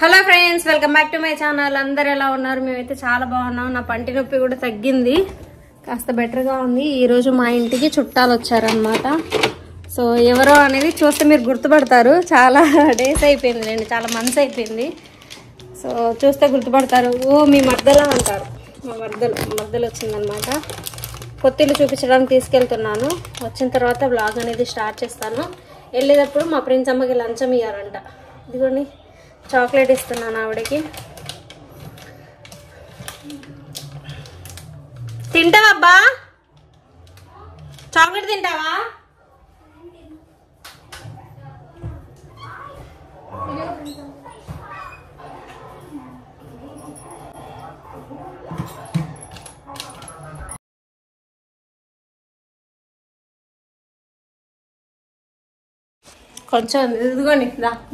Hello friends, welcome back to my channel. అందరు ఎలా ఉన్నారు? మేమైతే చాలా బాగున్నాం. నా పంటి నొప్పి కూడా తగ్గింది, కాస్త బెటర్గా ఉంది. ఈరోజు మా ఇంటికి చుట్టాలు వచ్చారనమాట. సో ఎవరో అనేది చూస్తే మీరు గుర్తుపడతారు. చాలా డేస్ అయిపోయింది లేండి, చాలా మంత్స్ అయిపోయింది. సో చూస్తే గుర్తుపడతారు. ఓ మీ మర్దలా అంటారు. మా మర్దలు వచ్చిందనమాట. కొత్తిల్లు చూపించడానికి తీసుకెళ్తున్నాను. వచ్చిన తర్వాత బ్లాగ్ అనేది స్టార్ట్ చేస్తాను. వెళ్ళేటప్పుడు మా ప్రిన్స్ అమ్మకి లంచం ఇయ్యారంట. ఇదిగోండి చాక్లెట్ ఇస్తున్నాను ఆవిడకి. తింటావా అబ్బా? చాక్లెట్ తింటావా? కొంచెం ఇదిగోండి,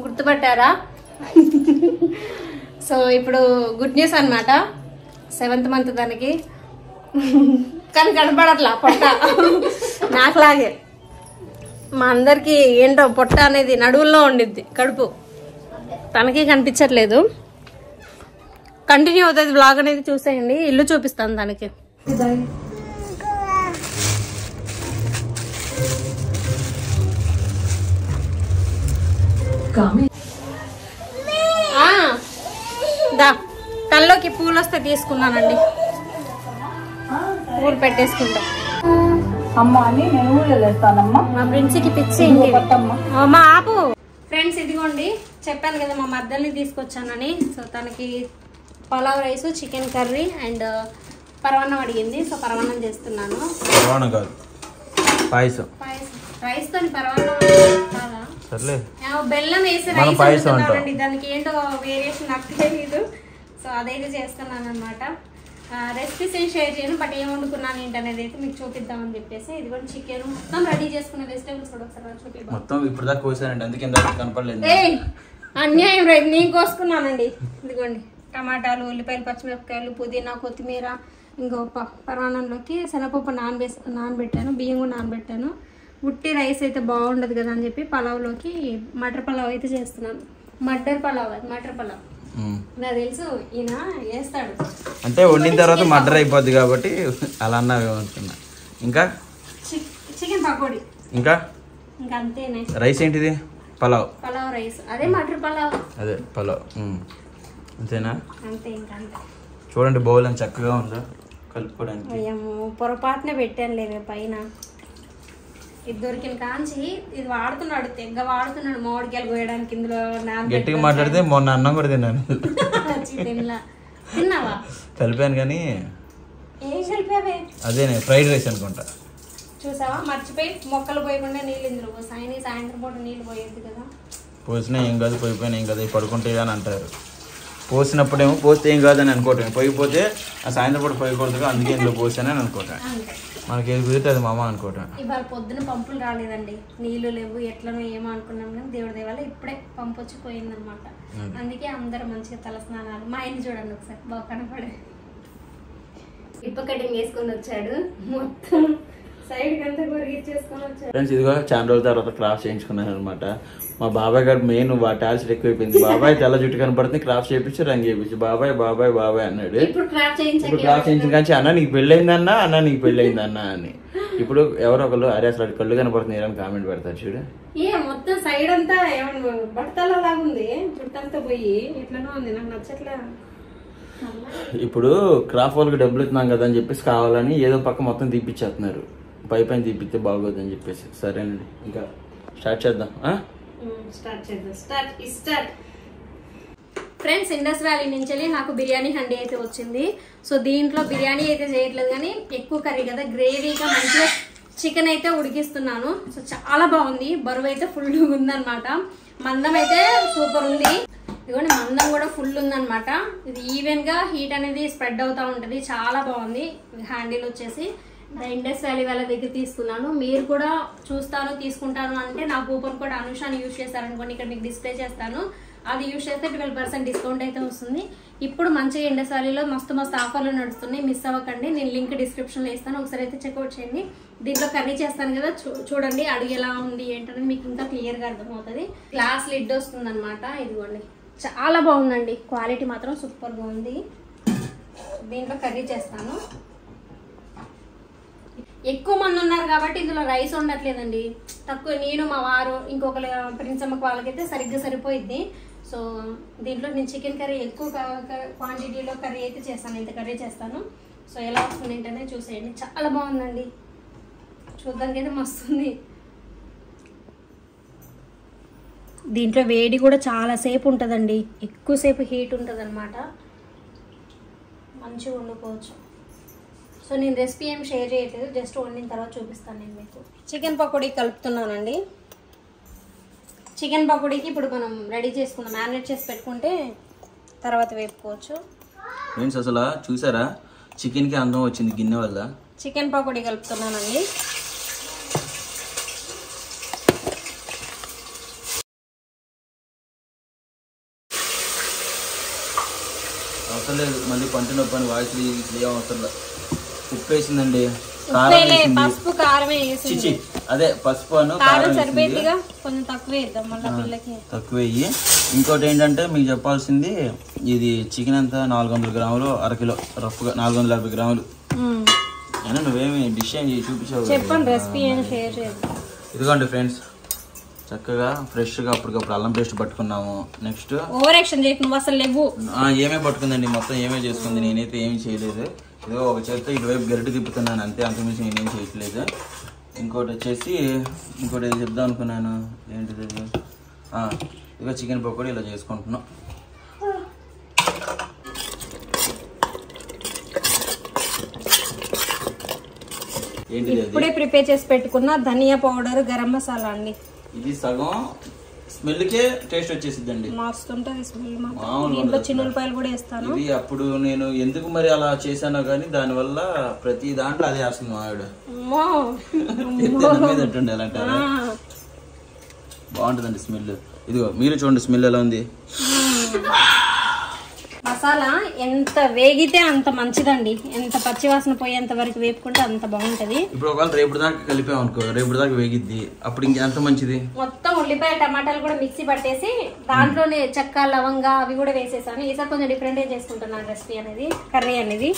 గుర్తుపట్టారా? సో ఇప్పుడు గుడ్ న్యూస్ అనమాట. 7th మంత్ దానికి, కానీ కనపడట్లా పొట్ట. నాకులాగే మా అందరికి ఏంటో పొట్ట అనేది నడువుల్లో ఉండిద్ది, కడుపు. తనకి కనిపించట్లేదు. కంటిన్యూ అవుతుంది బ్లాగ్ అనేది, చూసేయండి. ఇల్లు చూపిస్తాను తనకి. తల్లోకి పూలు వస్తే తీసుకున్నానండి. పూలు పెట్టేసుకుంటా. మా ప్రిన్స్కి పిచ్చి మా ఆపు. ఫ్రెండ్స్ ఇదిగోండి, చెప్పాను కదా మా మద్దల్ని తీసుకొచ్చానని. సో తనకి pulao rice, chicken curry and పరవన్నం అడిగింది. సో పరవన్నం చేస్తున్నాను. రైస్ తోని పరవన్నం బెల్లం వేసి రైస్ వండుతున్నానండి. దానికి ఏంటో వేరియేషన్ నాకు తెలియదు. సో అదైతే చేస్తున్నాను అనమాట. రెసిపీస్ ఏం షేర్ చేయను, బట్ ఏం వండుకున్నాను ఏంటనేది అయితే మీకు చూపిద్దామని చెప్పేసి. ఇది కూడా చికెన్ మొత్తం రెడీ చేసుకున్న వెజిటేబుల్స్ కూడా ఒకసారి చూపిద్దాం. అన్యాయం రైతు, నేను కోసుకున్నానండి. ఇదిగోండి టమాటాలు, ఉల్లిపాయలు, పచ్చిమిరపకాయలు, పుదీనా, కొత్తిమీర. ఇంకో పరమాన్నంలోకి శనగపప్పు నానబెట్టాను, బియ్యం కూడా నానబెట్టాను. ఉట్టి రైస్ అయితే బాగుండదు కదా అని చెప్పి పలావ్లోకి మటర్ పలావ్ అయితే చేస్తున్నాను. మటర్ పలావ్ నాకు తెలుసు, ఈయన వేస్తాడు అంటే వండిన తర్వాత మటర్ అయిపోద్ది కాబట్టి అలా అన్నావేమనుకున్నా. ఇంకా చికెన్ పకోడీ, ఇంకా అంతేనే. రైస్ ఏంటిది? పలావ్ రైస్, అదే మటర్ పలావ్, అదే పలావ్. అంతేనా? అంతే, ఇంకా అంతే. చూడండి బౌల్ అని చక్కగా ఉందా కలుపుకోవడానికి. పొరపాటునే పెట్టాను లేదు పైన. ఇది దొరికిన కాంచి ఇది వాడుతున్నాడు, తెగ్గ వాడుతున్నాడు మామిడికాయలు కోయడానికి. ఇందులో గట్టిగా మాట్లాడితే మొన్న అన్నం కూడా తిన్నాను. తిన్నావా? కలిపాను కానీ ఏం కలిపావే? అదే ఫ్రైడ్ రైస్ అనుకుంటా. చూసావా, మర్చిపోయి మొక్కలు పోయకుండా నీళ్ళు ఇందులో పోసాయి. సాయంత్రం పూట నీళ్ళు పోయేది కదా. పోసినా ఏం కాదు, పోయిపోయినా ఏం కాదు, పడుకుంటే అని అంటారు. పోసినప్పుడేమో పోస్తే ఏం కాదని అనుకోవటం, పోయిపోతే ఆ సాయంత్రం పూట పోయకూడదు, అందుకే ఇందులో పోసానని అనుకోవటం. మనకి ఏది కుదిరితే అది మామ అనుకోవటం. ఇవాళ పొద్దున పంపులు రాలేదండి, నీళ్లు లేవు, ఎట్లనో ఏమో అనుకున్నాం. కానీ దేవుడి దేవాల ఇప్పుడే పంపు వచ్చి పోయిందనమాట. అందుకే అందరూ మంచిగా తల స్నానాలు. మా ఆయన చూడండి ఒకసారి బాగా కనపడే ఇప్ప కటింగ్ వేసుకొని వచ్చాడు. మొత్తం సైడ్ కంతా కొరిగిచ్చేసుకొని వచ్చాడు. ఫ్రెండ్స్ ఇదిగో చాలా రోజుల తర్వాత క్రాఫ్ట్ చేయించుకున్నాను అనమాట. మా బాబాయ్ గారు మెయిన్ టాలెంట్ ఎక్కువైపోయింది. బాబాయ్ తెల్ల జుట్టు కనపడుతుంది, క్రాఫ్ట్ చేయించి రంగు చేయించి బాబాయ్ అన్నాడు. ఇప్పుడు క్రాఫ్ట్ చేయించిన కానీ అన్న నీకు పెళ్ళయిందన్నా, అన్న నీకు పెళ్ళయిందన్నా అని. ఇప్పుడు ఎవరో ఒకళ్ళు అరే అసలు కళ్ళు కనపడుతుంది అని కామెంట్ పెడతారు చూడు. మొత్తం సైడ్ అంతా బట్టతల లాగా ఉంది, జుట్టంతా పోయి ఎట్లనో ఉంది, నాకు నచ్చట్లే. ఇప్పుడు క్రాఫ్ట్ వాళ్ళకి డబ్బులు ఇస్తున్నాం కదా అని చెప్పేసి కావాలని ఏదో పక్క మొత్తం తీపిచ్చేస్తున్నారు. పైన తీపిస్తే బాగోదు అని చెప్పేసి. సరేనండి, ఇంకా స్టార్ట్ చేద్దాం. ఫ్రెండ్స్ ఇండస్ వ్యాలీ నుంచి నాకు బిర్యానీ హండీ అయితే వచ్చింది. సో దీంట్లో బిర్యానీ అయితే చేయట్లేదు కానీ ఎక్కువ కర్రీ కదా, గ్రేవీగా మంచిగా చికెన్ అయితే ఉడికిస్తున్నాను. సో చాలా బాగుంది, బరువు అయితే ఫుల్ ఉందనమాట. మందం అయితే సూపర్ ఉంది. ఇదిగోండి మందం కూడా ఫుల్ ఉందనమాట. ఇది ఈవెన్ గా హీట్ అనేది స్ప్రెడ్ అవుతా ఉంటది. చాలా బాగుంది. హ్యాండిల్ వచ్చేసి ఇండస్ వ్యాలీ వాళ్ళ దగ్గర తీసుకున్నాను. మీరు కూడా చూస్తాను తీసుకుంటాను అంటే నా కూపన్ కోడ్ అనుషాని యూజ్ చేస్తారనుకోండి, ఇక్కడ మీకు డిస్ప్లే చేస్తాను. అది యూజ్ చేస్తే 12% డిస్కౌంట్ అయితే వస్తుంది. ఇప్పుడు మంచిగా ఇండస్ వ్యాలీలో మస్తు ఆఫర్లు నడుస్తున్నాయి, మిస్ అవ్వకండి. నేను లింక్ డిస్క్రిప్షన్లో ఇస్తాను, ఒకసారి అయితే చెక్అవుట్ చేయండి. దీంట్లో కర్రీ చేస్తాను కదా, చూడండి అడుగు ఎలా ఉంది ఏంటనేది మీకు ఇంకా క్లియర్గా అర్థమవుతుంది. గ్లాస్ లిడ్ వస్తుంది అనమాట. ఇదిగోండి చాలా బాగుందండి, క్వాలిటీ మాత్రం సూపర్గా ఉంది. దీంట్లో కర్రీ చేస్తాను. ఎక్కువ మంది ఉన్నారు కాబట్టి ఇందులో రైస్ ఉండట్లేదండి, తక్కువ. నేను మా వారు ఇంకొక ప్రిన్సమ్మకి వాళ్ళకైతే సరిగ్గా సరిపోయిద్ది. సో దీంట్లో నేను చికెన్ కర్రీ ఎక్కువ క్వాంటిటీలో కర్రీ అయితే చేస్తాను, ఇంత కర్రీ చేస్తాను. సో ఎలా వస్తుంది ఏంటనే చూసేయండి. చాలా బాగుందండి, చూడ్డానికి అయితే మస్తుంది. దీంట్లో వేడి కూడా చాలాసేపు ఉంటుందండి, ఎక్కువసేపు హీట్ ఉంటుంది అనమాట, మంచిగా వండుకోవచ్చు. సో నేను రెసిపీ ఏం షేర్ చేయట్లేదు, జస్ట్ వండిన తర్వాత చూపిస్తాను నేను మీకు. చికెన్ పకోడీ కలుపుతున్నానండి. చికెన్ పకోడీకి ఇప్పుడు మనం రెడీ చేసుకుందాం, మ్యారినేట్ చేసి పెట్టుకుంటే తర్వాత వేపుకోవచ్చు. ఫ్రెండ్స్ అసలు చూసారా చికెన్కి అందం వచ్చింది గిన్నె వల్ల. చికెన్ పకోడీ కలుపుతున్నానండి. అవసరం లేదు మళ్ళీ పంట నొప్పి అని వాయిస్ ఏం అవసరం లేదు. ఉప్పు వేసిందండి, పసుపు కారమే వేసి, అదే పసుపు అను కారం సరిపోయిందిగా, కొంచెం తక్కువ వేద్దాం మళ్ళీ పిల్లకి. తక్కువ వేయి. ఇంకోటి ఏంటంటే మీకు చెప్పాల్సింది, ఇది చికెన్ అంతా 400 గ్రాములు, అరకిలో రఫ్గా 450 గ్రాములు. అయినా నువ్వేమి డిష్ ఏం చూపించావు చెప్పండి, రెసిపీ ఏం షేర్ చేద్దాం. ఇదిగోండి ఫ్రెండ్స్, చక్కగా ఫ్రెష్గా అప్పటికప్పుడు అల్లం పేస్ట్ పట్టుకున్నాము. నెక్స్ట్ ఓవర్ యాక్షన్ చేయకు, నువ్వు అసలు లేవు. ఏమే పట్టుకుందండి, మొత్తం ఏమే చేసుకుంది, నేనైతే ఏమి చేయలేదు. ఇదిగో ఒక చేతితో ఇటువైపు గరిటె తిప్పుతున్నాను అంతే, అంతకుమించి నేనేం చేయట్లేదు. ఇంకోటి వచ్చేసి ఇంకోటి ఏదో చెప్దాం అనుకున్నాను, ఏంటిది ఇదిగో చికెన్ పకోడీ ఇలా చేసుకుంటున్నాం. ఏంటిది? ఇప్పుడే ప్రిపేర్ చేసి పెట్టుకున్న ధనియా పౌడర్, గరం మసాలా అండి. ఇది సగం స్మెల్కే టేస్ట్ వచ్చేసిద్దండి, మస్తుంటది స్మెల్. మాత్రం చిన్న ఉల్లిపాయలు కూడా వేస్తాను. ఇది అప్పుడు నేను ఎందుకు మరి అలా చేశానో కానీ దానివల్ల ప్రతి దాంట్లో అదే వేస్తుంది మా ఆవిడ. ఎలాంటారా బాగుంటుందండి స్మెల్. ఇదిగో మీరు చూడండి స్మెల్ ఎలా ఉంది. మసాలా ఎంత వేగితే అంత మంచిదండి, ఎంత పచ్చివాసన పోయేంత వరకు వేపుకుంటే అంత బాగుంటది. ఇప్పుడు ఒకవేళ రేపు దాకా కలిపామనుకో, రేపు దాకా వేగిద్ది, అప్పుడు ఇంకెంత మంచిది. మొత్తం ఉల్లిపాయ టమాటాలు కూడా మిక్సీ పట్టేసి దాంట్లోనే చెక్క లవంగా అవి కూడా వేసేసాను. ఈసారి కొంచెం డిఫరెంట్ గా చేసుకుంటున్నాను రెసిపీ అనేది, కర్రీ అనేది.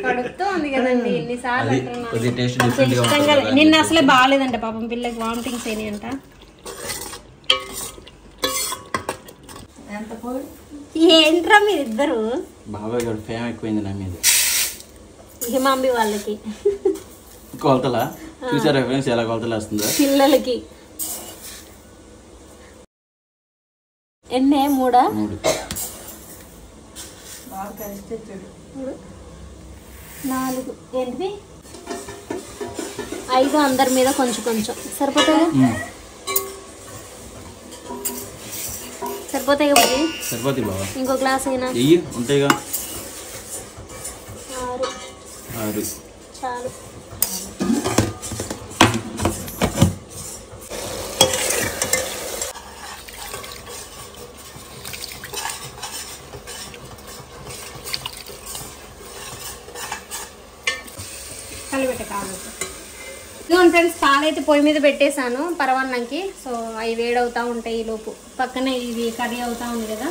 కడుపుతూ ఉంది కదండి, ఎన్నిసార్లు అంటున్నాను. నిన్న అసలే బాగాలేదంట పాపం, పిల్లకి వామిటింగ్స్ అయినాయి అంట. ఏంట్రా మీరిద్దరు? బాబాయ్ గారు ఫేమ్ ఎక్కువైంది నా మీద. హిమాంబి వాళ్ళకి కొలతలా చూసారా ఫ్రెండ్స్, ఎలా కొలతలు వస్తుందో పిల్లలకి. ఎన్నే? 3 4 ఏంటిది 5 అందరి మీద కొంచెం కొంచెం సరిపోతాయి. సరిపోతాయి కదా? సరిపోతాయి బాబా. ఇంకో గ్లాస్ అయినా ఉంటాయిగా. 6 చాలు. కలిపెట్ట కాదు. ఇదిగోండి ఫ్రెండ్స్, పాలైతే పొయ్యి మీద పెట్టేశాను పరవాన్నంకి. సో అవి వేడవుతూ ఉంటాయి ఈ లోపు. పక్కనే ఇది కర్రీ అవుతూ ఉంది కదా,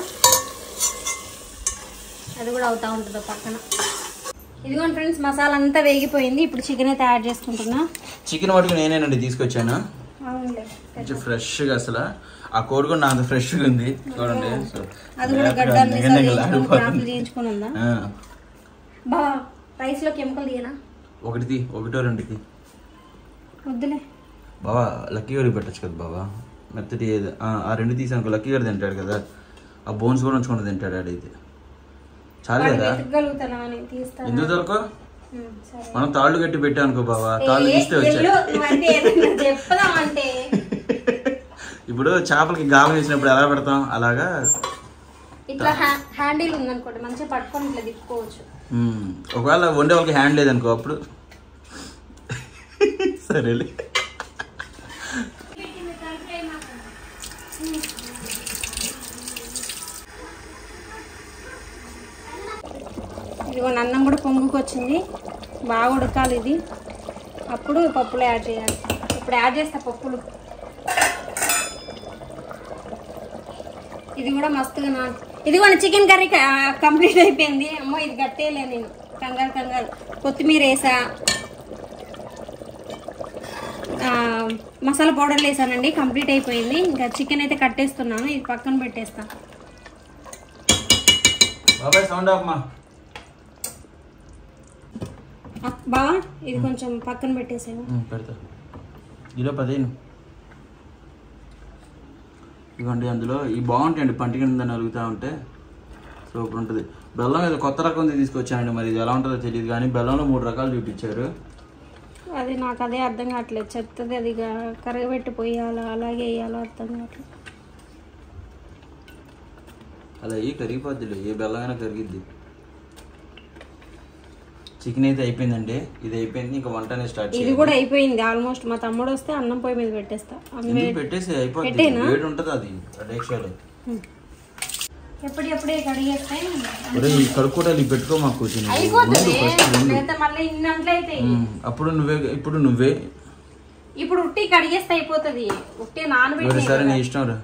అది కూడా అవుతూ ఉంటుంది పక్కన. ఇదిగోండి ఫ్రెండ్స్, మసాలా అంతా వేగిపోయింది. ఇప్పుడు చికెన్ అయితే యాడ్ చేసుకుంటున్నా. చికెన్ మటుకు నేనేనండి తీసుకొచ్చాను, కొంచెం ఫ్రెష్గా. అసలు ఆ కోడి కూడా నాది ఫ్రెష్గా ఉంది చూడండి. అది కూడా గడ్డలు చేయించుకుని ఉందా బా? రైస్ లో కెమికల్ తీయనా? ఒకటిది, ఒకటో రెండుది వద్దులే బాబా. లక్కీ గడికి పెట్టచ్చు కదా బాబా, మెత్తటి ఏది. ఆ 2 తీసానుకో లక్కీ గడి తింటాడు కదా, ఆ బోన్స్ కూడా ఉంచుకుంటూ తింటాడు ఆడైతే. చాలు కదా. ఎందుకు దొరకో, మనం తాళ్ళు కట్టి పెట్టానుకో బాబా, తాళ్ళు తీస్తే వచ్చాయి. ఇప్పుడు చేపలకి గాలం వేసినప్పుడు ఎలా పెడతాం అలాగా. ఇట్లా హ్యాండిల్ ఉందనుకోండి, మంచిగా పట్టుకొని ఇట్లా తిప్పుకోవచ్చు. ఒకవేళ వండే వాళ్ళకి హ్యాండ్ లేదనుకో అప్పుడు సరేలే. ఇదిగో అన్నం కూడా పొంగుకు వచ్చింది, బాగా ఉడకాలి ఇది. అప్పుడు పప్పులు యాడ్ చేయాలి. ఇప్పుడు యాడ్ చేస్తా పప్పులు. ఇది కూడా మస్తుగా ఇదిగోండి చికెన్ కర్రీ కంప్లీట్ అయిపోయింది. అమ్మో ఇది కట్టేయలే నేను, కంగారు. కొత్తిమీర వేసా, మసాలా పౌడర్లు వేసానండి. కంప్లీట్ అయిపోయింది. ఇంకా చికెన్ అయితే కట్టేస్తున్నాను. ఇది పక్కన పెట్టేస్తా. బావా ఇది కొంచెం పక్కన పెట్టేసాను. ఇలా 15 ఇవ్వండి. అందులో ఈ బాగుంటాయండి, పంట కింద నలుగుతూ ఉంటే సూపర్ ఉంటుంది. బెల్లం ఏదో కొత్త రకం తీసుకొచ్చానండి, మరి ఇది ఎలా ఉంటుందో తెలియదు. కానీ బెల్లంలో 3 రకాలు చూపించారు. అది నాకు అదే అర్థం కావట్లేదు. చెత్తది అది కరగబెట్టి పోయాలా అలాగే వేయాలో అర్థం కావట్లేదు. అలా కరిగిపోద్దిలే, ఏ బెల్లమైనా కరిగిద్ది. చికెన్ అయితే అయిపోయిందండి. ఇది అయిపోయింది. ఇంకా వంట స్టార్ట్. ఇది కూడా అయిపోయింది ఆల్మోస్ట్. మా తమ్ముడు వస్తే అన్నం పొయ్యి మీద పెట్టేస్తా. పెట్టేసి అయిపోయింది. వేడి ఉంటుంది అది డేక్షాలో. ఎప్పుడెప్పుడే కడిగేస్తాయి. కడుక్కోవడాలి పెట్టుకో మాకు కూర్చొని. ఇప్పుడు నువ్వే ఇప్పుడు ఉట్టి కడిగేస్తే అయిపోతుంది. ఉట్టి నానబెట్టి సరే నీ ఇష్టం రా.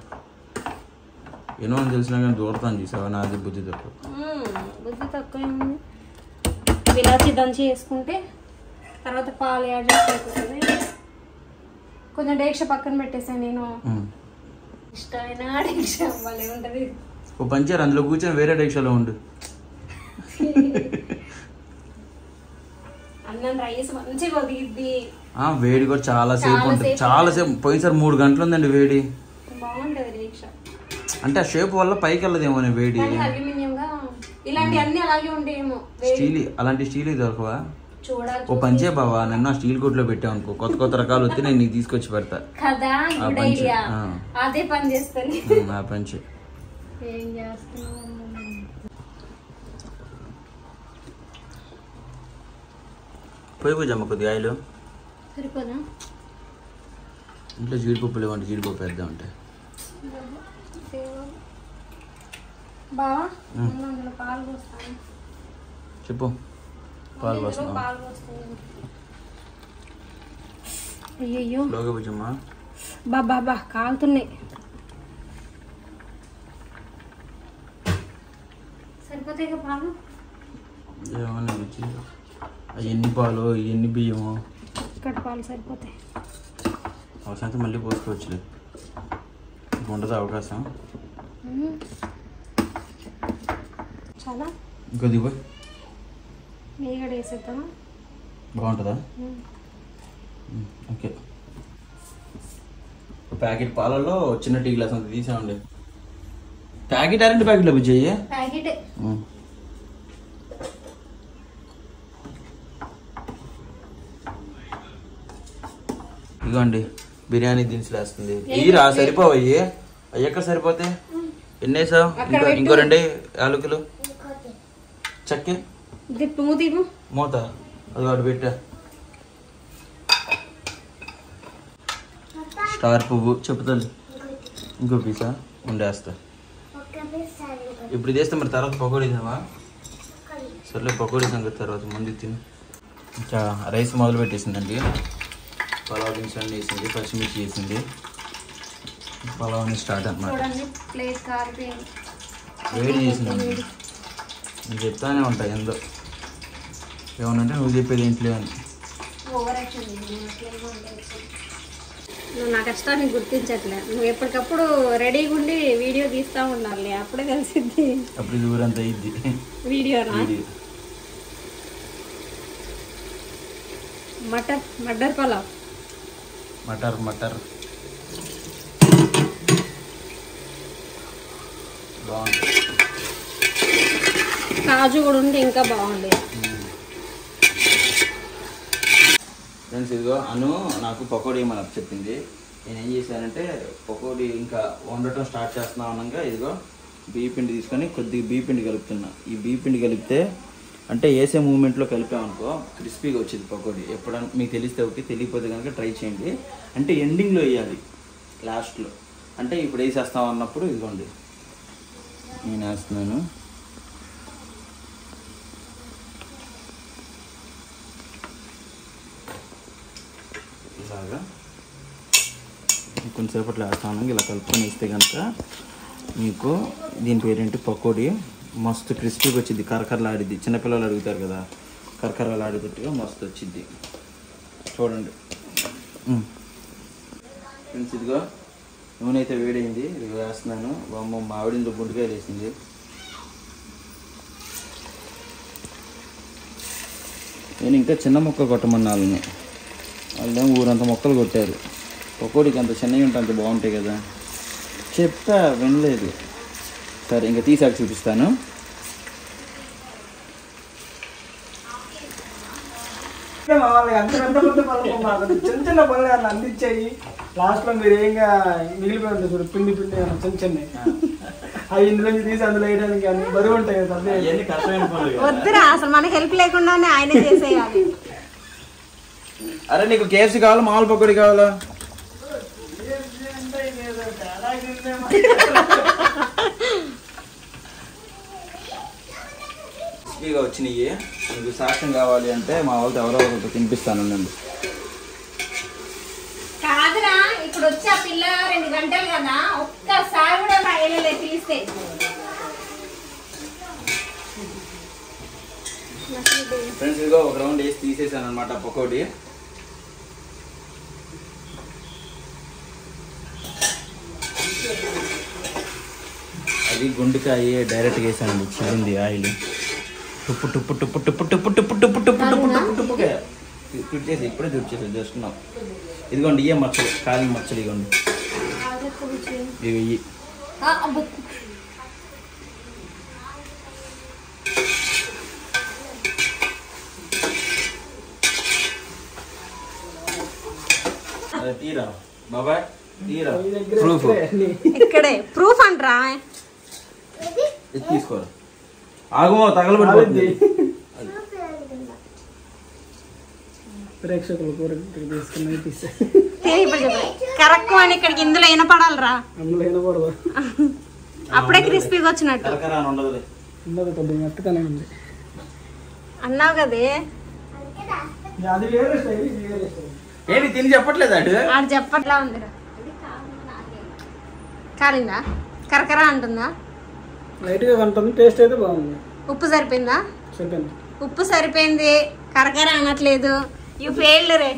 ఏమో అని తెలిసినా కానీ దూరతాను చూసావా. నాది బుద్ధి తక్కువ ఇలాచి దంచి వేసుకుంటే తర్వాత పాలు యాడ్ చేసి అయిపోతుంది. కొంచెం డేక్ష పక్కన పెట్టేసాను నేను. ఇష్టమైన డేక్ష భలే ఉంటుంది. ఓ పంచారు అందులో కూర్చొని వేరే డేక్షలో ఉండు. అన్నం రైస్ మంచిగా ఒదిగిద్ది. వేడి కూడా చాలా సేపు ఉంటుంది. చాలా సేపు. పోయినసారి 3 గంటలు ఉందండి వేడి. బాగుంటది డేక్ష. అంటే ఆ షేప్ వల్ల పైకి వెళ్ళదేమో వేడి. అల్యూమినియం గా ఇలాంటి అన్ని అలాగే ఉంటాయేమో. స్టీల్ అలాంటి స్టీల్ దొరకవా? ఓ పంచే బావా, నన్ను స్టీల్ కొట్లో పెట్టావు అనుకో, కొత్త రకాలు వస్తే నేను నీకు తీసుకొచ్చి పెడతా కదా. అదే పని చేస్తాను. ఆ పంచే ఏం చేస్తున్నావు? పోయి పూజమ్మ కొద్దిగా ఆయిల్ సరిపోదా? ఇంట్లో జీడిపప్పులు ఇవ్వండి, జీడిపప్పు వేద్దాం అంటే. బావా అందులో పాలు పోస్తాను. చెప్పు. పాలు పోస్తాను. అయ్యో లోగా పూజమ్మా. బాబా కాలుతున్నాయి. సరిపోతాయి కదా పాలు? ఏమన్నా ఎన్ని పాలు ఎన్ని బియ్యము? ఇక్కడ పాలు సరిపోతాయి. అవసరం మళ్ళీ పోసుకోవచ్చులే, ఉండదు అవకాశం. చాలా ఇంకొద్ది పోయి మీగడ వేసేద్దామా? బాగుంటుందా? ఓకే. ప్యాకెట్ పాలలో చిన్న టీ గ్లాస్ అంత తీసామండి. ప్యాకెట్ 2 ప్యాకెట్లు బుజ్జి అయ్యే. ప్యాకెట్ ఇదిగోండి బిర్యానీ దినుసులు వేస్తుంది. ఇరా సరిపోవయ్యి. అయ్యక్క సరిపోతే ఎన్ని వేసావు? ఇంకో 2 యాలకులు, చక్కె, మూత అది వాడు పెట్టా. స్టార్ పువ్వు చెప్పుతాను. ఇంకో పీసా ఉండేస్తా. ఇప్పుడు చేస్తే మరి తర్వాత పకోడీ తినవా? సర్లే పకోడీ సంగతి తర్వాత ముందు తిని. ఇంకా రైస్ మొదలు పెట్టేసిందండి. పలావ్ దినుసులు అన్నీ వేసింది, పచ్చిమిర్చి వేసింది. పలావ్ అన్నీ స్టార్ట్ అన్నమాట. వేడి చేసిందండి. నేను చెప్తానే ఉంటాయి ఎందో ఏమనంటే నువ్వు చెప్పేది ఏంటి అని. నువ్వు నా కష్టాన్ని గుర్తించట్లే. నువ్వు ఎప్పటికప్పుడు రెడీగా ఉండి వీడియో తీస్తూ ఉండాలి, అప్పుడే తెలిసిద్ది. అప్పుడు ఊరంతా అయ్యిద్ది వీడియోనా? మటర్ పలావ్. మటర్ బాగుంటుంది. కాజు కూడా ఉంటే ఇంకా బాగుండేది. ఫ్రెండ్స్ ఇదిగో అను నాకు పకోడీ ఏమని చెప్పింది. నేను ఏం చేశానంటే పకోడీ ఇంకా వండటం స్టార్ట్ చేస్తున్నాం అనగా ఇదిగో బియ్య పిండి తీసుకొని కొద్దిగా బియ్య పిండి కలుపుతున్నా. ఈ బియ్య పిండి కలిపితే అంటే వేసే మూమెంట్లో కలిపామనుకో క్రిస్పీగా వచ్చింది పకోడీ. ఎప్పుడన్నా మీకు తెలిస్తే ఓకే, తెలియకపోతే కనుక ట్రై చేయండి. అంటే ఎండింగ్లో వేయాలి, లాస్ట్లో. అంటే ఇప్పుడు వేసేస్తాం అన్నప్పుడు ఇదిగోండి నేను వేస్తున్నాను. ఇలాగా కొంచెంసేపట్లో వేస్తాను. ఇలా కలుపుకొని వేస్తే కనుక మీకు దీని పేరేంటి పకోడీ మస్తు క్రిస్పీగా వచ్చింది, కరకరలాడిద్ది. చిన్నపిల్లలు అడుగుతారు కదా, కరకరలాడేటట్టుగా మస్తు వచ్చింది. చూడండి ఫ్రెండ్స్, ఇదిగో నూనె అయితే వేడైంది, ఇది వేస్తున్నాను. మా ఆవిడ గుండెకాయలు వేసింది. నేను ఇంకా చిన్న మొక్క కొట్టమన్నా వాళ్ళేమో ఊరంత మొక్కలు కొట్టారు. పకోడీకి అంత చిన్నవి ఉంటే అంత బాగుంటాయి కదా, చెప్పా వినలేదు. సరే ఇంకా తీసాక చూపిస్తాను. చిన్న చిన్న పనులు అలా అందించాయి. లాస్ట్ లో మీరు ఏంగా మిగిలిపోయి ఉంటాయి చూడు, పిండి పిండి చిన్న చిన్న అవి ఇందులో తీసి అందులో వేయడానికి కానీ బరువు ఉంటాయి కదా. వద్దురా, అసలు మనకి హెల్ప్ లేకుండానే ఆయన చేసేయాలి. అరే నీకు కేఎఫ్సీ కావాలా, మామూలు పకోడీ కావాలా? ఇక వచ్చినాయి. మీకు సాక్ష్యం కావాలి అంటే మా వాళ్ళతో ఎవరో ఒకటి తినిపిస్తాను. నేను కాదురా, ఇప్పుడు వచ్చి ఆ పిల్ల 2 గంటలు కదా, ఒక్కసారి కూడా రాయలే తీస్తే. ఫ్రెండ్స్ ఇదిగో ఒక రౌండ్ వేసి తీసేసాను అనమాట పకోడీ. అది గుండెకాయ డైరెక్ట్గా వేసానండి, చిల్లింది ఆయిల్. టుప్పు టుప్పు టుప్పు టుప్పు టుప్పు టుప్పు టుప్పు టుప్పు టుప్పు టుప్పు టుప్పుగా తుడిచేసి ఇప్పుడే తుడిచేసి చేస్తున్నాం. ఇదిగోండి ఇవే మచ్చలు, కాలిన మచ్చలు. ఇదిగోండి ఇవి తీరా బాబాయ్, తీరా ప్రూఫ్ ఇక్కడే ప్రూఫ్ అంటరా. ఇది తీసుకోరా, ఆగమో తగలబడిపోతుంది. ప్రేక్షకులు తీసుకున్నది తీసే కరెక్ట్ అని ఇక్కడికి ఇందులో వినపడాలరా, అందులో వినకూడదు. అప్పుడే క్రిస్పీగా వచ్చినట్టు ఉండదు, కొద్దిగా మెత్తగానే ఉంది అన్నావు కదే. అది వేరే స్టైల్, ఇది వేరే స్టైల్. ఏంటి తిని చెప్పట్లేదు ఆడు చెప్పట్లా ఉందిరా. కాలిందా, కరకరా అంటుందా? లైట్ గా ఉంటుంది, టేస్ట్ అయితే బాగుంది. ఉప్పు సరిపోయిందా? సరిపోయింది. ఉప్పు సరిపోయింది, కరకర అనట్లేదు. యూ ఫెయిల్డ్ రే.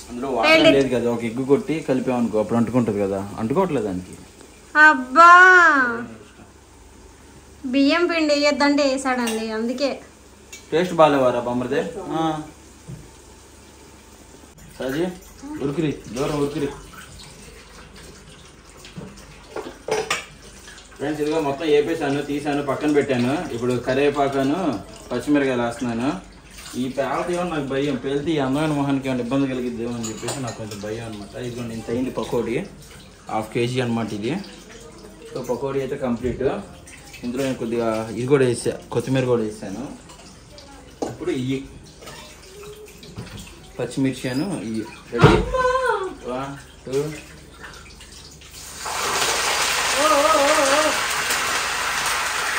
అందులో వాటర్ లేదు కదా, ఒక ఎగ్గు కొట్టి కలిపామనుకో అప్పుడు అంటుకుంటది కదా, అంటుకోవట్లేదు దానికి. అబ్బా, బియ్యం పిండి వేయొద్దంటే వేసాడండి, అందుకే. టేస్ట్ బాగాలేవారా బొమ్మరిదే? సాజీ ఉరికిరి, దూరం ఉరికిరి. ఫ్రెండ్స్ ఇదిగో మొత్తం వేపేసాను, తీసాను, పక్కన పెట్టాను. ఇప్పుడు కరివేపాకాను పచ్చిమిరకాయలు వేస్తున్నాను. ఈ పేలత ఏమో నాకు భయం, పేలితే ఈ అందమైన మొహానికి ఏమైనా ఇబ్బంది కలిగిద్ది అని చెప్పేసి నాకు కొంచెం భయం అనమాట. ఇదిగో నేను తయింది పకోడీ 1/2 kg అనమాట ఇది. సో పకోడీ అయితే కంప్లీట్. ఇందులో నేను కొద్దిగా ఇది కూడా వేసా, కొత్తిమీర కూడా వేసాను. ఇప్పుడు ఇవి పచ్చిమిర్చి అను ఇవి రెడీ. 1 2.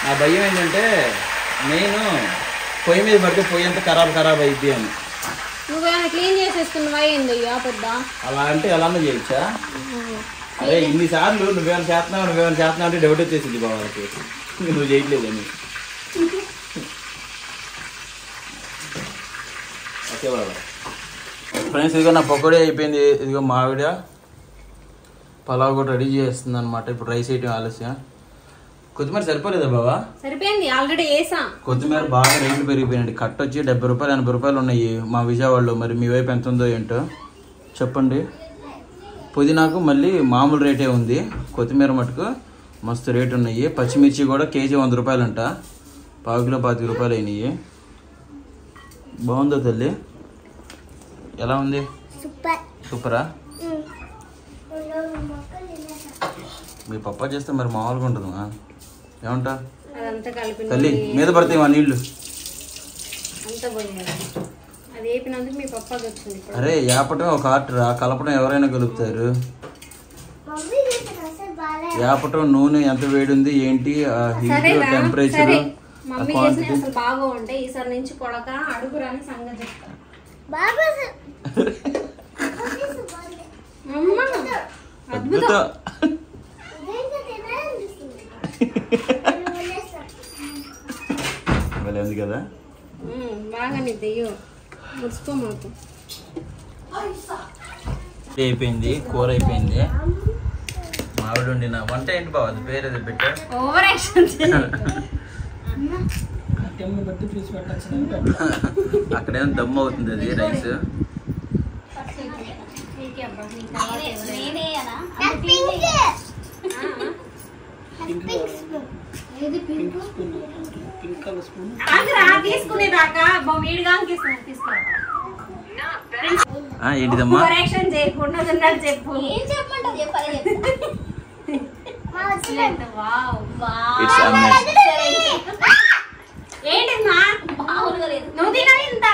నా భయం ఏంటంటే నేను పొయ్యి మీద పడితే పొయ్యి అంతా ఖరాబ్ అయిద్ది అని. నువ్వేమైనా క్లీన్ చేసేసుకున్నావా ఏంది పెద్ద? అలా అంటే ఎలానో చేయొచ్చా? అరే ఇన్నిసార్లు నువ్వేమైనా చేస్తున్నావు అంటే డౌట్ వచ్చేసింది బాబాకి, నువ్వు చేయట్లేదని. ఓకే బాబా. ఫ్రెండ్స్ ఇదిగో నా పకోడీ అయిపోయింది. ఇదిగో మావిడ పలావ్ కూడా రెడీ చేస్తుంది అనమాట. ఇప్పుడు రైస్ వేయటం ఆలస్యం. కొత్తిమీర సరిపోలేదా బాబా? సరిపోయింది, ఆల్రెడీ వేసాం. కొత్తిమీర బాగా రేట్లు పెరిగిపోయినాయి. కట్ట వచ్చి 70 రూపాయలు 80 రూపాయలు ఉన్నాయి మా విజయవాడలో. మరి మీ వైపు ఎంత ఉందో ఏంటో చెప్పండి. పుదీనాకు మళ్ళీ మామూలు రేటే ఉంది, కొత్తిమీర మటుకు మస్తు రేటు ఉన్నాయి. పచ్చిమిర్చి కూడా కేజీ 100 రూపాయలు అంట, పావు కిలో 25 రూపాయలు అయినాయి. బాగుందో తల్లి? ఎలా ఉంది? సూపరా? మీ పప్ప చేస్తే మరి మామూలుగా ఉంటుంది. ఏమంటా తల్లి? మీద పడతాయి మా నీళ్ళు. అరే ఏపటం ఒక ఆర్ట్ రా, కలపడం ఎవరైనా కలుపుతారు. ఏపటం నూనె ఎంత వేడి ఉంది ఏంటి, హీట్ టెంపరేచర్ భలే ఉంది కదా. బాగా నిద్రయ్యో ముడుచుకో మాకు. అయిపోయింది, కూర అయిపోయింది. మావిడ వండిన వంట ఏంటి బావ, అది పేరు ఏదో పెట్టా. ఓవర్ యాక్షన్ అక్కడేమో దమ్ అవుతుంది అది రైస్. తీసుకునేదాకా ఏంటిదమ్మా చేయకుండా చెప్పు. ఏం చెప్పమంటావు చెప్పాలి. ఏంటమ్మా నువ్వు తినవి ఇంత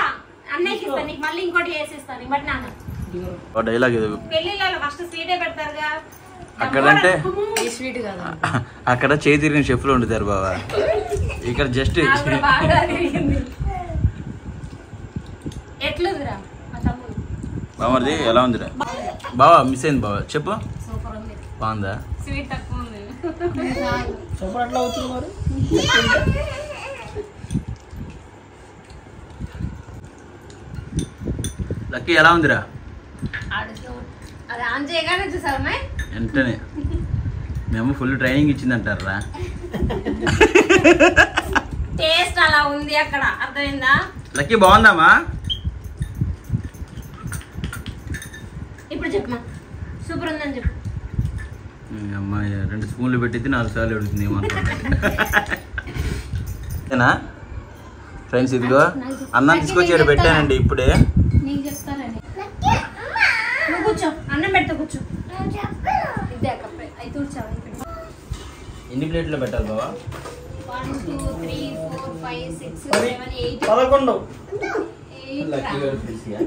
అన్నయ్యకి ఇస్తాను, నీకు మళ్ళీ ఇంకోటి వేసిస్తాను. బట్ నాన్న డైలాగ్ పెళ్ళిళ్ళలో ఫస్ట్ స్వీటే పెడతారుగా. అక్కడంటే అక్కడ చేయి తిరిగిన షెఫ్లు వండుతారు బావా, ఇక్కడ జస్ట్ ఎట్లుందిరా బామర్ది ఎలా ఉందిరా బావా? మిస్ అయింది బావా, చెప్పు. సూపర్ ఉంది. బాగుందా? స్వీట్ తక్కువ ఉంది. సూపర్ అట్లా అవుతుంది మరి. లక్కీ ఎలా ఉందిరా? అది ఆన్ చేయగానే చూసారు వెంటనే మేము ఫుల్ ట్రైనింగ్ ఇచ్చిందంటారా? టేస్ట్ అలా ఉంది అక్కడ, అర్థమైందా? లక్కీ బాగుందామా? ఇప్పుడు చెప్పమా సూపర్ ఉందని చెప్పు. అమ్మాయి 2 స్పూన్లు పెట్టింది 4 సార్లు అడుగుతుంది ఏమనుకుంటా. ఫ్రెండ్స్ ఇదిగో అన్నం తీసుకొచ్చి ఇక్కడ పెట్టానండి ఇప్పుడే. నీకు చెప్తానండి, నువ్వు కూర్చో, అన్నం పెడతా కూర్చో. ఎన్ని ప్లేట్లో పెట్టాలి బావా? 1 2 3 4 5 6 7 8 11. లక్కీ గారు ఫ్రెండ్స్గా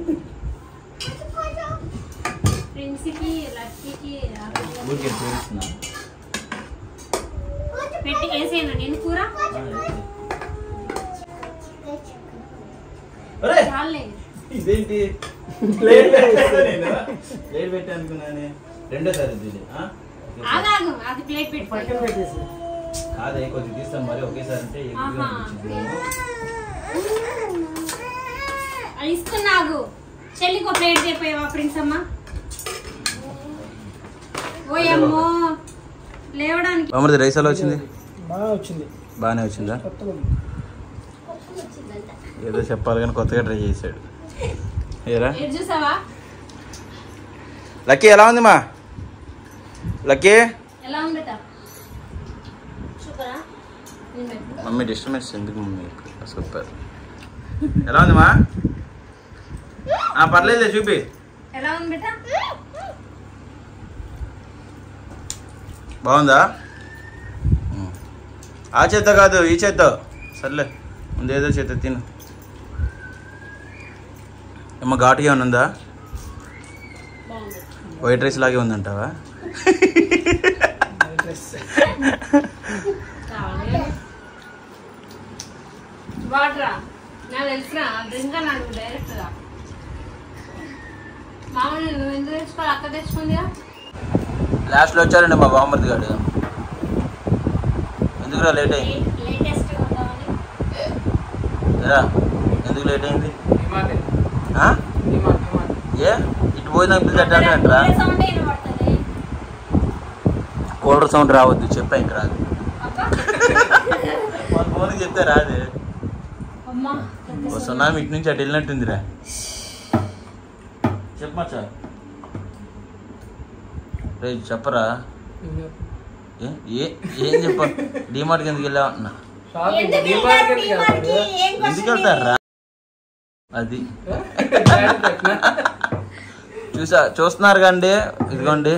ప్రిన్సీకి లక్కీకి ఊరికే చూపిస్తున్నా. పెట్టి వేసేనా నేను కూర? చాలే. ఇదేంటి ప్లేట్ పెట్టా అనుకున్నానే. రెండోసారి ఆగాగు, అది ప్లేట్ పెట్టి కాదే కొద్దిగా తీస్తాం మరి ఒకేసారి అంటే ఇస్తున్నాగు. చెల్లికో ప్లేట్ చెప్పేవా ప్రిన్స్ అమ్మ? ఓయమ్మో లేవడానికి. అమృత రైస్ ఎలా వచ్చింది? బాగా వచ్చింది. బాగానే వచ్చిందా? ఏదో చెప్పాలి కానీ కొత్తగా ట్రై చేశాడు. ఏరా చూసావా? లక్కీ ఎలా ఉంది మా? లక్కీ ఎలా ఉందట? సూపరా? మమ్మీ డిస్టర్బెన్స్ ఎందుకు మమ్మీ? సూపర్. ఎలా ఉంది మా? పర్లేదులే చూపి. ఎలా ఉంది బేటా? బాగుందా? ఆ చేత కాదు ఈ చేత. సర్లే ముందు ఏదో చేత తిను. ఏమో ఘాటుగా ఏమైనా ఉందా? వైట్ రైస్ లాగే ఉందంటావా? వాటరా? నాకు తెలిసిన డ్రింక్ అన్నాడు డైరెక్ట్గా. మామూలు నువ్వు ఎందుకు తెచ్చుకోవాలి? అక్క తెచ్చుకుందిగా. లాస్ట్లో వచ్చారండి మా బామ్మర్ది గారు. ఎందుకురా లేట్ అయింది? ఎందుకు లేట్ అయింది? ఏ ఇటు పోయినా ఇప్పుడు అంటారా? కూలర్ సౌండ్ రావద్దు చెప్పా, ఇంక రాదు. మన ఫోన్కి చెప్తే రాదు. వస్తున్నా ఇటు నుంచి అటు వెళ్ళినట్టుందిరా. చెప్పమచ్చా రే చెప్పరా. ఏం చెప్ప? డిమార్ట్కి ఎందుకు వెళ్ళావు అంటున్నా. ఎందుకు వెళ్తారా? అది చూస్తున్నారు కండి. ఇదిగోండి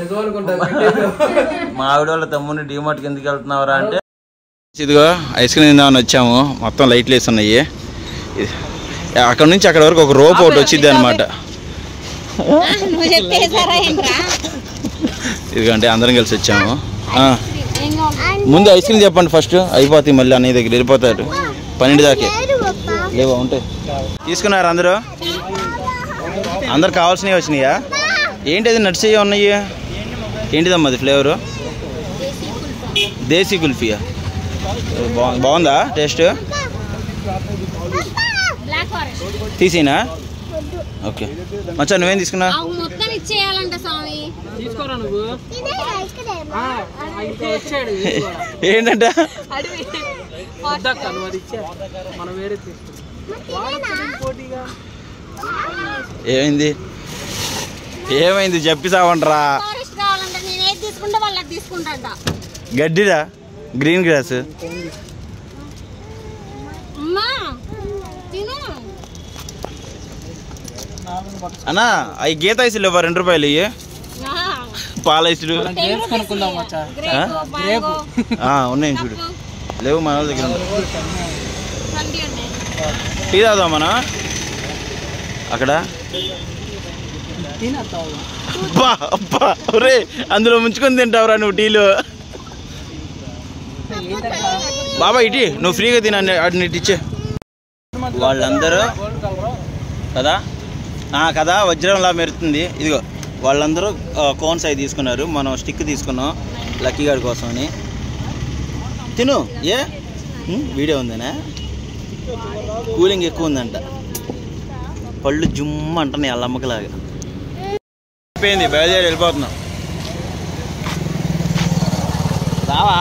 మా ఆవిడ వాళ్ళ తమ్ముడిని డిమార్ట్కి ఎందుకు వెళ్తున్నావురా అంటే, ఇదిగో ఐస్ క్రీమ్ తిందామని వచ్చాము. మొత్తం లైట్లు వేసి ఉన్నాయి. అక్కడ నుంచి అక్కడ వరకు ఒక రోప్ ఒకటి వచ్చింది అనమాట. ఇదిగోండి అందరం కలిసి వచ్చాము. ముందు ఐస్ క్రీమ్ చెప్పండి ఫస్ట్, అయిపోతాయి మళ్ళీ అన్నయ్య దగ్గర వెళ్ళిపోతాడు 12 దాకే. లేవా ఉంటాయి. తీసుకున్నారు అందరూ? అందరు కావాల్సినవి వచ్చినాయా? ఏంటి అది నట్స్ ఉన్నాయి? ఏంటిదమ్మా అది ఫ్లేవరు? దేశీ కుల్ఫియా బాగుందా టేస్ట్? బ్లాక్ ఫారెస్ట్ తీసినా? ఓకే మచ్చా నువ్వేం తీసుకున్నా? మొత్తం ఇచ్చేయాలంట స్వామి. తీసుకోరా నువ్వు. ఏంటంట? ఏమైంది ఏమైంది చెప్పి సావంట్రా. ఫారెస్ట్ కావాలంటే నేను ఏది తీసుకుంటే వాళ్ళు అది తీసుకుంటాడ. గడ్డిరా గ్రీన్ గ్రాస్. అమ్మా తిను. అన్నా అవి గీత ఐసులు ఇవ్వ 2 రూపాయలు ఇవి పాల ఐసులు ఉన్నాయి చూడు. లేవు మన వాళ్ళ దగ్గర. టీ తాగుదాం మనం అక్కడ. అబ్బా అబ్బా ఒరే అందులో ముంచుకొని తింటావురా నువ్వు టీలో. బాబా ఇటీ నువ్వు ఫ్రీగా తినండి అటు ఇచ్చే. వాళ్ళందరూ కదా కదా వజ్రంలా మెరుతుంది. ఇదిగో వాళ్ళందరూ కోన్స్ అవి తీసుకున్నారు. మనం స్టిక్ తీసుకున్నాం లక్కీ గారి కోసం అని. తిను ఏ వీడియో ఉందనా? కూలింగ్ ఎక్కువ ఉందంట. పళ్ళు జుమ్మ అంటున్నాయి అల్లమ్మకలాగా. అయిపోయింది బయలుదేరి వెళ్ళిపోతున్నాం. రావా?